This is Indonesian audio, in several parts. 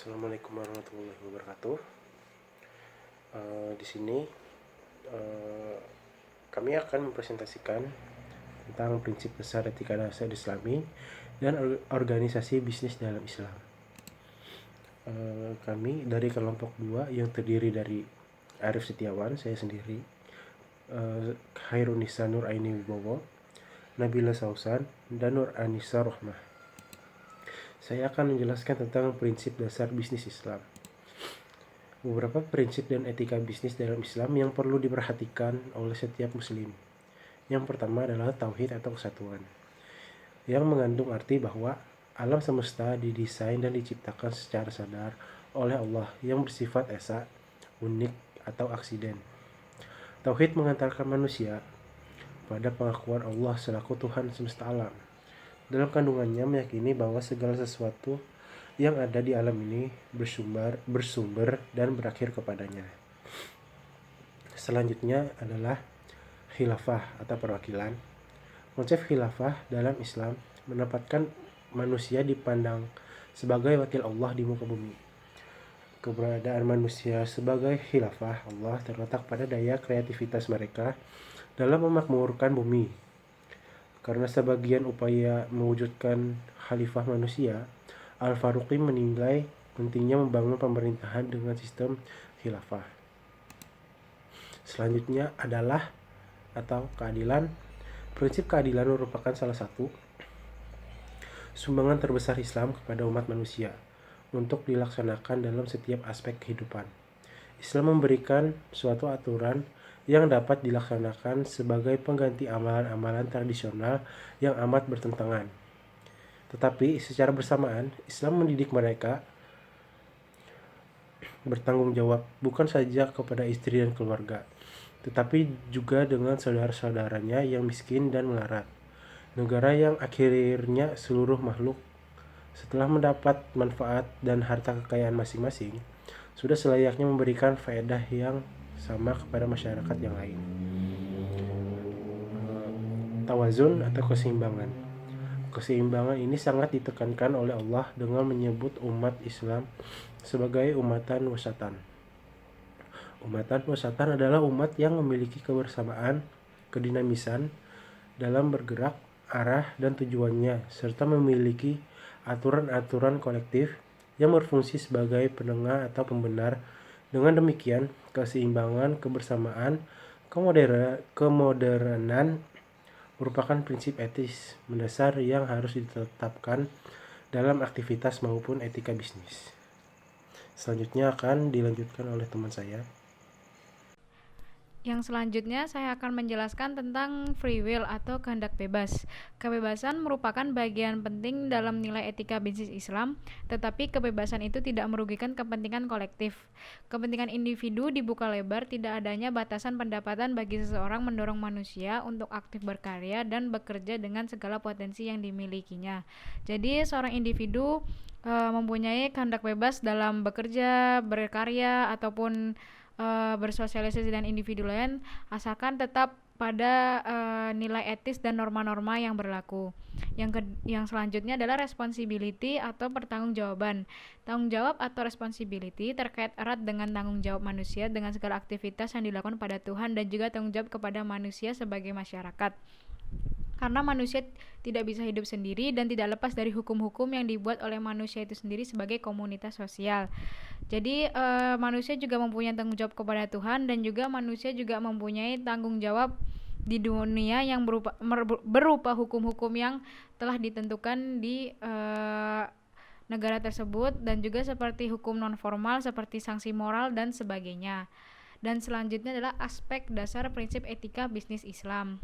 Assalamualaikum warahmatullahi wabarakatuh. Di sini kami akan mempresentasikan tentang prinsip besar etika dasar Islami dan organisasi bisnis dalam Islam. Kami dari kelompok 2 yang terdiri dari Arif Setiawan, saya sendiri, Khairunisa Nur Aini Wibowo, Nabila Sausan, dan Nur Anissa Rohmah. Saya akan menjelaskan tentang prinsip dasar bisnis Islam. Beberapa prinsip dan etika bisnis dalam Islam yang perlu diperhatikan oleh setiap muslim. Yang pertama adalah tauhid atau kesatuan, yang mengandung arti bahwa alam semesta didesain dan diciptakan secara sadar oleh Allah yang bersifat esa, unik, atau aksiden. Tauhid mengantarkan manusia pada pengakuan Allah selaku Tuhan semesta alam. Dalam kandungannya meyakini bahwa segala sesuatu yang ada di alam ini bersumber dan berakhir kepadanya. Selanjutnya adalah khilafah atau perwakilan. Konsep khilafah dalam Islam menempatkan manusia dipandang sebagai wakil Allah di muka bumi. Keberadaan manusia sebagai khilafah Allah terletak pada daya kreativitas mereka dalam memakmurkan bumi. Karena sebagian upaya mewujudkan khalifah manusia, Al-Faruqi menilai pentingnya membangun pemerintahan dengan sistem khilafah. Selanjutnya adalah atau keadilan. Prinsip keadilan merupakan salah satu sumbangan terbesar Islam kepada umat manusia untuk dilaksanakan dalam setiap aspek kehidupan. Islam memberikan suatu aturan yang dapat dilaksanakan sebagai pengganti amalan-amalan tradisional yang amat bertentangan. Tetapi secara bersamaan, Islam mendidik mereka bertanggung jawab bukan saja kepada istri dan keluarga, tetapi juga dengan saudara-saudaranya yang miskin dan melarat. Negara yang akhirnya seluruh makhluk setelah mendapat manfaat dan harta kekayaan masing-masing, sudah selayaknya memberikan faedah yang sama kepada masyarakat yang lain. Tawazun atau keseimbangan. Keseimbangan ini sangat ditekankan oleh Allah dengan menyebut umat Islam sebagai umatan wasatan. Umatan wasatan adalah umat yang memiliki kebersamaan, kedinamisan dalam bergerak, arah dan tujuannya, serta memiliki aturan-aturan kolektif yang berfungsi sebagai penengah atau pembenar. Dengan demikian, keseimbangan, kebersamaan, kemodernan merupakan prinsip etis mendasar yang harus ditetapkan dalam aktivitas maupun etika bisnis. Selanjutnya akan dilanjutkan oleh teman saya. Yang selanjutnya saya akan menjelaskan tentang free will atau kehendak bebas. Kebebasan merupakan bagian penting dalam nilai etika bisnis Islam, tetapi kebebasan itu tidak merugikan kepentingan kolektif. Kepentingan individu dibuka lebar, tidak adanya batasan pendapatan bagi seseorang mendorong manusia untuk aktif berkarya dan bekerja dengan segala potensi yang dimilikinya. Jadi seorang individu mempunyai kehendak bebas dalam bekerja, berkarya, ataupun bersosialisasi dengan individu lain, asalkan tetap pada nilai etis dan norma-norma yang berlaku. Yang selanjutnya adalah responsibility atau pertanggungjawaban. Tanggung jawab atau responsibility terkait erat dengan tanggung jawab manusia dengan segala aktivitas yang dilakukan pada Tuhan dan juga tanggung jawab kepada manusia sebagai masyarakat. Karena manusia tidak bisa hidup sendiri dan tidak lepas dari hukum-hukum yang dibuat oleh manusia itu sendiri sebagai komunitas sosial. Jadi manusia juga mempunyai tanggung jawab kepada Tuhan dan juga manusia juga mempunyai tanggung jawab di dunia yang berupa hukum-hukum yang telah ditentukan di negara tersebut dan juga seperti hukum non formal seperti sanksi moral dan sebagainya. Dan selanjutnya adalah aspek dasar prinsip etika bisnis Islam.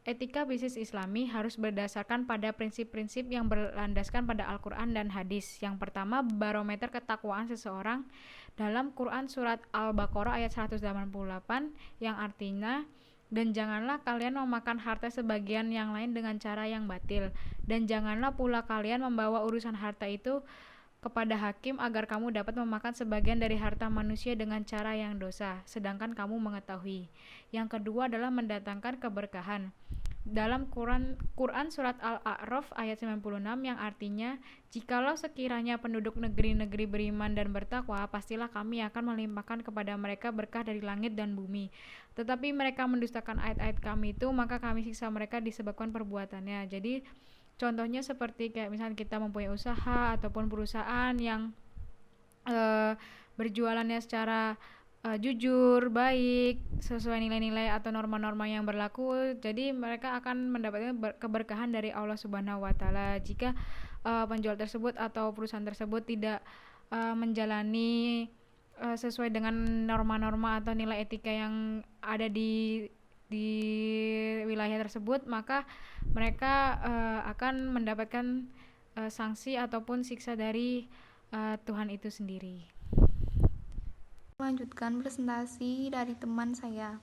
Etika bisnis Islami harus berdasarkan pada prinsip-prinsip yang berlandaskan pada Al-Quran dan hadis. Yang pertama, barometer ketakwaan seseorang. Dalam Quran surat Al-Baqarah ayat 188 yang artinya, dan janganlah kalian memakan harta sebagian yang lain dengan cara yang batil, dan janganlah pula kalian membawa urusan harta itu kepada hakim agar kamu dapat memakan sebagian dari harta manusia dengan cara yang dosa, sedangkan kamu mengetahui. Yang kedua adalah mendatangkan keberkahan. dalam Quran surat Al-A'raf ayat 96 yang artinya, "Jikalau sekiranya penduduk negeri-negeri beriman dan bertakwa, pastilah kami akan melimpahkan kepada mereka berkah dari langit dan bumi. Tetapi mereka mendustakan ayat-ayat kami itu, maka kami siksa mereka disebabkan perbuatannya." Jadi contohnya seperti kayak misalnya kita mempunyai usaha ataupun perusahaan yang berjualannya secara jujur, baik, sesuai nilai-nilai atau norma-norma yang berlaku, jadi mereka akan mendapatkan keberkahan dari Allah Subhanahu wa taala. Jika penjual tersebut atau perusahaan tersebut tidak menjalani sesuai dengan norma-norma atau nilai etika yang ada di wilayah tersebut, maka mereka akan mendapatkan sanksi ataupun siksa dari Tuhan itu sendiri. Melanjutkan presentasi dari teman saya.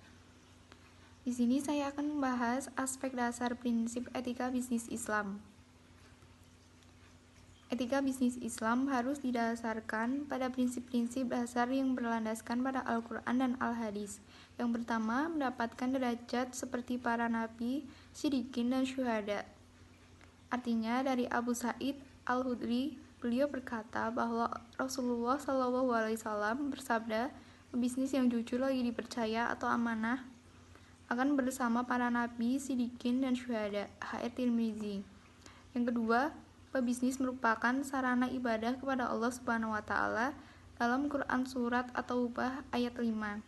Di sini saya akan membahas aspek dasar prinsip etika bisnis Islam. Etika bisnis Islam harus didasarkan pada prinsip-prinsip dasar yang berlandaskan pada Al-Quran dan Al-Hadis. Yang pertama, mendapatkan derajat seperti para nabi, siddiqin, dan syuhada. Artinya, dari Abu Sa'id Al-Khudri, beliau berkata bahwa Rasulullah SAW bersabda, "Bisnis yang jujur lagi dipercaya atau amanah akan bersama para nabi, siddiqin, dan syuhada." HR Tirmizi. Yang kedua, pebisnis merupakan sarana ibadah kepada Allah Subhanahu wa taala dalam Quran surat At-Taubah ayat 5.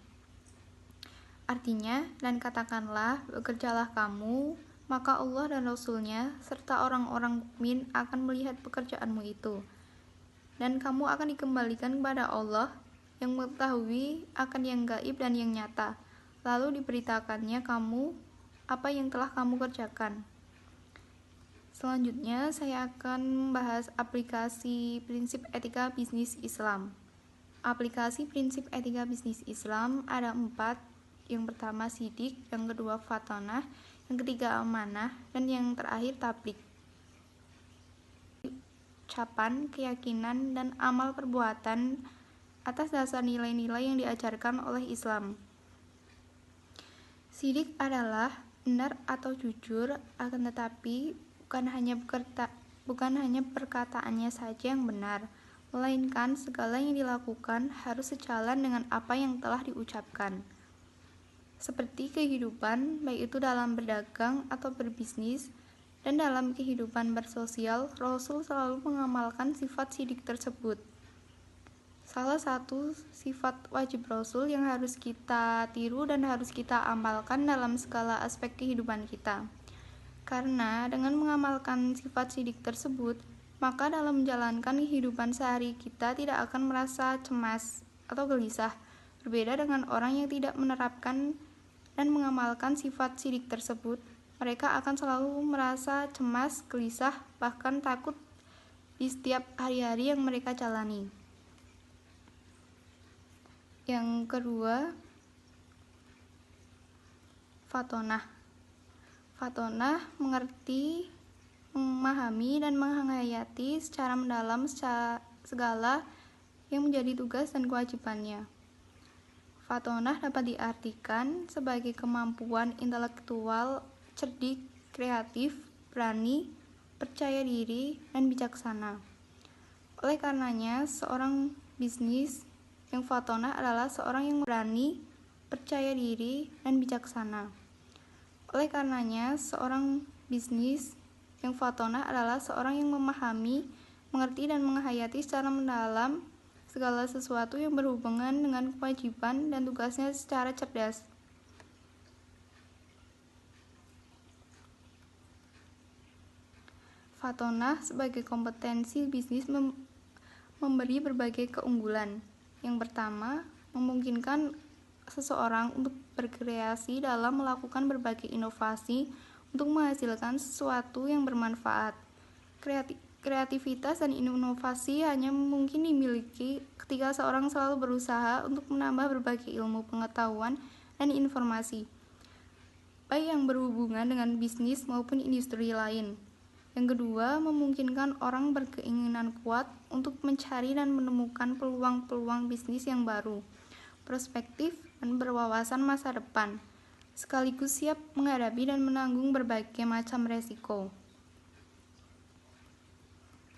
Artinya, "Dan katakanlah, bekerjalah kamu, maka Allah dan Rasul-Nya serta orang-orang mukmin akan melihat pekerjaanmu itu, dan kamu akan dikembalikan kepada Allah yang mengetahui akan yang gaib dan yang nyata, lalu diberitakannya kamu apa yang telah kamu kerjakan." Selanjutnya, saya akan membahas aplikasi prinsip etika bisnis Islam. Aplikasi prinsip etika bisnis Islam ada 4. Yang pertama sidik, yang kedua fatonah, yang ketiga amanah, dan yang terakhir tablik. Ucapan, keyakinan, dan amal perbuatan atas dasar nilai-nilai yang diajarkan oleh Islam. Sidik adalah benar atau jujur, akan tetapi bukan hanya perkataannya saja yang benar, melainkan segala yang dilakukan harus sejalan dengan apa yang telah diucapkan. Seperti kehidupan, baik itu dalam berdagang atau berbisnis, dan dalam kehidupan bersosial, Rasul selalu mengamalkan sifat sidik tersebut. Salah satu sifat wajib Rasul yang harus kita tiru dan harus kita amalkan dalam segala aspek kehidupan kita. Karena dengan mengamalkan sifat sidik tersebut, maka dalam menjalankan kehidupan sehari kita tidak akan merasa cemas atau gelisah, berbeda dengan orang yang tidak menerapkan dan mengamalkan sifat sidik tersebut. Mereka akan selalu merasa cemas, gelisah, bahkan takut di setiap hari-hari yang mereka jalani. Yang kedua, fatonah. Fatonah mengerti, memahami, dan menghayati secara mendalam segala yang menjadi tugas dan kewajibannya. Fatonah dapat diartikan sebagai kemampuan intelektual, cerdik, kreatif, berani, percaya diri, dan bijaksana. Oleh karenanya, seorang bisnis yang fatonah adalah seorang yang berani, percaya diri, dan bijaksana. Oleh karenanya, seorang bisnis yang fatonah adalah seorang yang memahami, mengerti, dan menghayati secara mendalam segala sesuatu yang berhubungan dengan kewajiban dan tugasnya secara cerdas. Fatonah sebagai kompetensi bisnis memberi berbagai keunggulan. Yang pertama, memungkinkan seseorang untuk berkreasi dalam melakukan berbagai inovasi untuk menghasilkan sesuatu yang bermanfaat. Kreativitas dan inovasi hanya mungkin dimiliki ketika seorang selalu berusaha untuk menambah berbagai ilmu, pengetahuan, dan informasi, baik yang berhubungan dengan bisnis maupun industri lain. Yang kedua, memungkinkan orang berkeinginan kuat untuk mencari dan menemukan peluang-peluang bisnis yang baru, prospektif, dan berwawasan masa depan. sekaligus siap menghadapi dan menanggung berbagai macam resiko.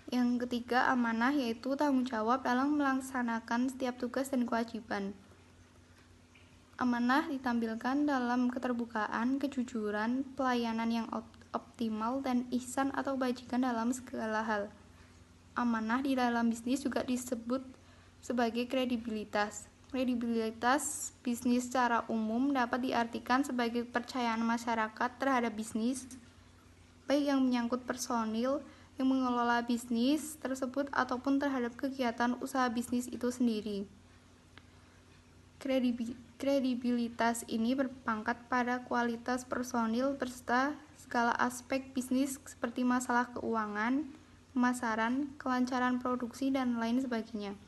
Yang ketiga, amanah, yaitu tanggung jawab dalam melaksanakan setiap tugas dan kewajiban. Amanah ditampilkan dalam keterbukaan, kejujuran, pelayanan yang optimal, dan ihsan atau bajikan dalam segala hal. Amanah di dalam bisnis juga disebut sebagai kredibilitas. Kredibilitas bisnis secara umum dapat diartikan sebagai kepercayaan masyarakat terhadap bisnis, baik yang menyangkut personil yang mengelola bisnis tersebut ataupun terhadap kegiatan usaha bisnis itu sendiri. Kredibilitas ini berpangkat pada kualitas personil berserta segala aspek bisnis seperti masalah keuangan, pemasaran, kelancaran produksi, dan lain sebagainya.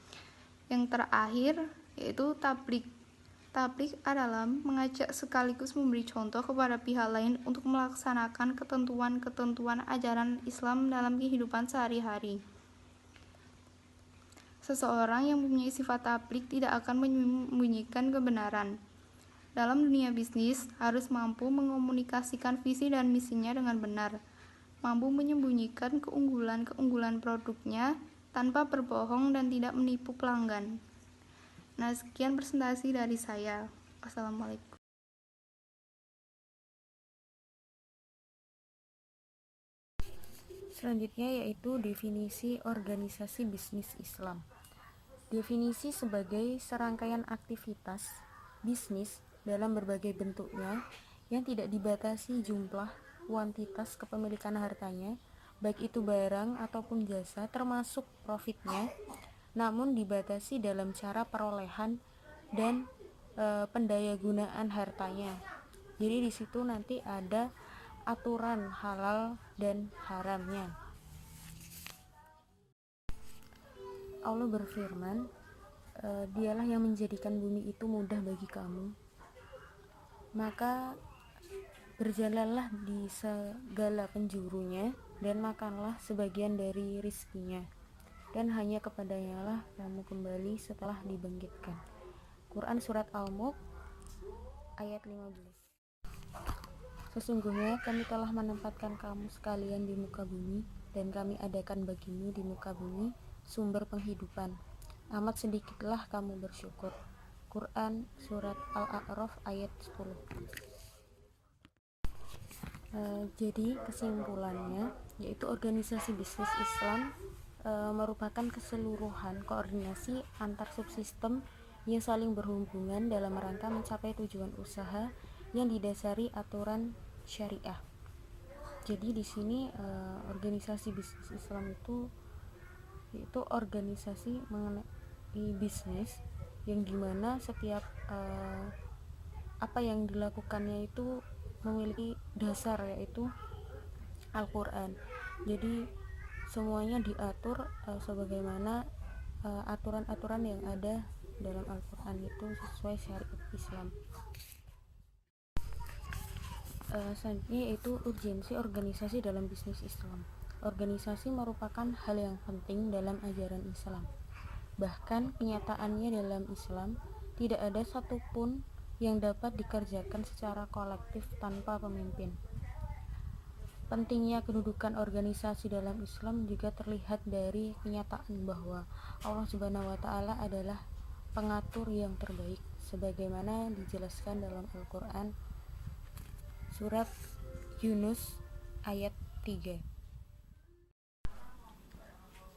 Yang terakhir yaitu tablik. Tablik adalah mengajak sekaligus memberi contoh kepada pihak lain untuk melaksanakan ketentuan-ketentuan ajaran Islam dalam kehidupan sehari-hari. Seseorang yang mempunyai sifat tablik tidak akan menyembunyikan kebenaran. Dalam dunia bisnis, harus mampu mengomunikasikan visi dan misinya dengan benar, mampu menyembunyikan keunggulan-keunggulan produknya tanpa berbohong dan tidak menipu pelanggan. Nah, sekian presentasi dari saya. Wassalamualaikum. Selanjutnya yaitu definisi organisasi bisnis Islam. Definisi sebagai serangkaian aktivitas bisnis dalam berbagai bentuknya yang tidak dibatasi jumlah, kuantitas kepemilikan hartanya, baik itu barang ataupun jasa termasuk profitnya, namun dibatasi dalam cara perolehan dan pendayagunaan hartanya. Jadi di situ nanti ada aturan halal dan haramnya. Allah berfirman, dialah yang menjadikan bumi itu mudah bagi kamu, maka berjalanlah di segala penjurunya dan makanlah sebagian dari rizkinya, dan hanya kepadanya lah kamu kembali setelah dibangkitkan. Quran Surat Al-Mulk ayat 15. Sesungguhnya kami telah menempatkan kamu sekalian di muka bumi, dan kami adakan bagimu di muka bumi sumber penghidupan. Amat sedikitlah kamu bersyukur. Quran Surat Al-A'raf ayat 10. Jadi kesimpulannya yaitu organisasi bisnis Islam merupakan keseluruhan koordinasi antar subsistem yang saling berhubungan dalam rangka mencapai tujuan usaha yang didasari aturan syariah. Jadi di sini organisasi bisnis Islam itu yaitu organisasi mengenai bisnis yang dimana setiap apa yang dilakukannya itu memiliki dasar yaitu Al-Quran. Jadi semuanya diatur sebagaimana aturan-aturan yang ada dalam Al-Quran itu sesuai syariat Islam. Selanjutnya yaitu urgensi organisasi dalam bisnis Islam. Organisasi merupakan hal yang penting dalam ajaran Islam. Bahkan kenyataannya dalam Islam tidak ada satupun yang dapat dikerjakan secara kolektif tanpa pemimpin. Pentingnya kedudukan organisasi dalam Islam juga terlihat dari kenyataan bahwa Allah Subhanahu wa Ta'ala adalah pengatur yang terbaik, sebagaimana dijelaskan dalam Al-Quran Surat Yunus ayat 3,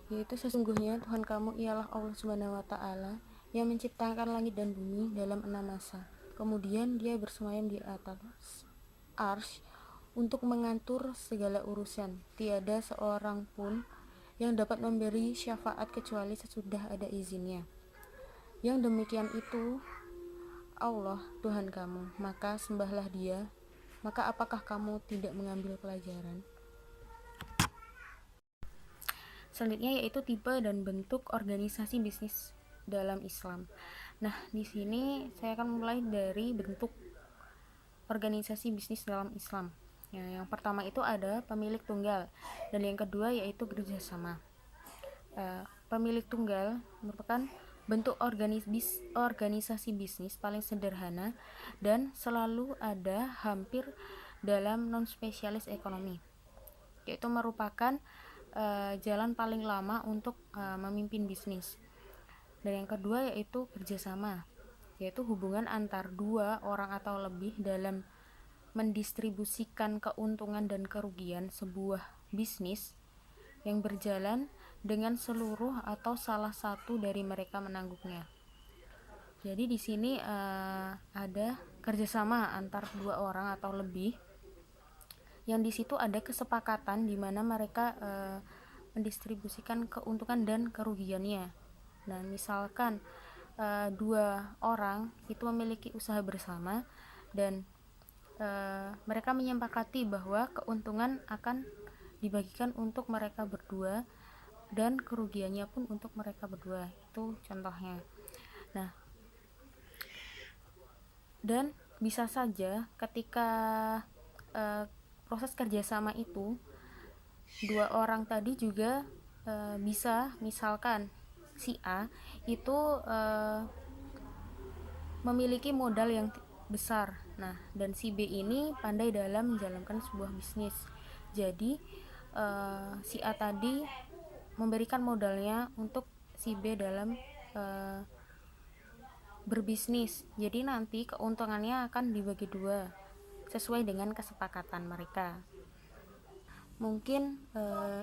yaitu sesungguhnya Tuhan kamu ialah Allah Subhanahu wa Ta'ala yang menciptakan langit dan bumi dalam 6 masa. Kemudian dia bersemayam di atas arsy untuk mengatur segala urusan. Tiada seorang pun yang dapat memberi syafaat kecuali sesudah ada izinnya. Yang demikian itu Allah Tuhan kamu, maka sembahlah dia. Maka apakah kamu tidak mengambil pelajaran? Selanjutnya yaitu tipe dan bentuk organisasi bisnis dalam Islam. Nah, di sini saya akan mulai dari bentuk organisasi bisnis dalam Islam. Yang pertama itu ada pemilik tunggal, dan yang kedua yaitu kerjasama. Pemilik tunggal merupakan Bentuk organisasi bisnis paling sederhana dan selalu ada hampir dalam non-spesialis ekonomi, yaitu merupakan jalan paling lama untuk memimpin bisnis. Dan yang kedua yaitu kerjasama, yaitu hubungan antar dua orang atau lebih dalam mendistribusikan keuntungan dan kerugian sebuah bisnis yang berjalan dengan seluruh atau salah satu dari mereka menanggungnya. Jadi di sini ada kerjasama antar dua orang atau lebih, yang di situ ada kesepakatan di mana mereka mendistribusikan keuntungan dan kerugiannya. Nah, misalkan dua orang itu memiliki usaha bersama dan mereka menyepakati bahwa keuntungan akan dibagikan untuk mereka berdua dan kerugiannya pun untuk mereka berdua. Itu contohnya. Nah, dan bisa saja ketika proses kerjasama itu dua orang tadi juga bisa, misalkan si A itu memiliki modal yang besar. Nah, dan si B ini pandai dalam menjalankan sebuah bisnis. Jadi si A tadi memberikan modalnya untuk si B dalam berbisnis. Jadi nanti keuntungannya akan dibagi dua sesuai dengan kesepakatan mereka. Mungkin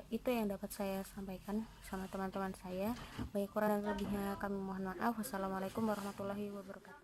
itu yang dapat saya sampaikan sama teman-teman saya. Baik, kurang dan lebihnya kami mohon maaf. Wassalamualaikum warahmatullahi wabarakatuh.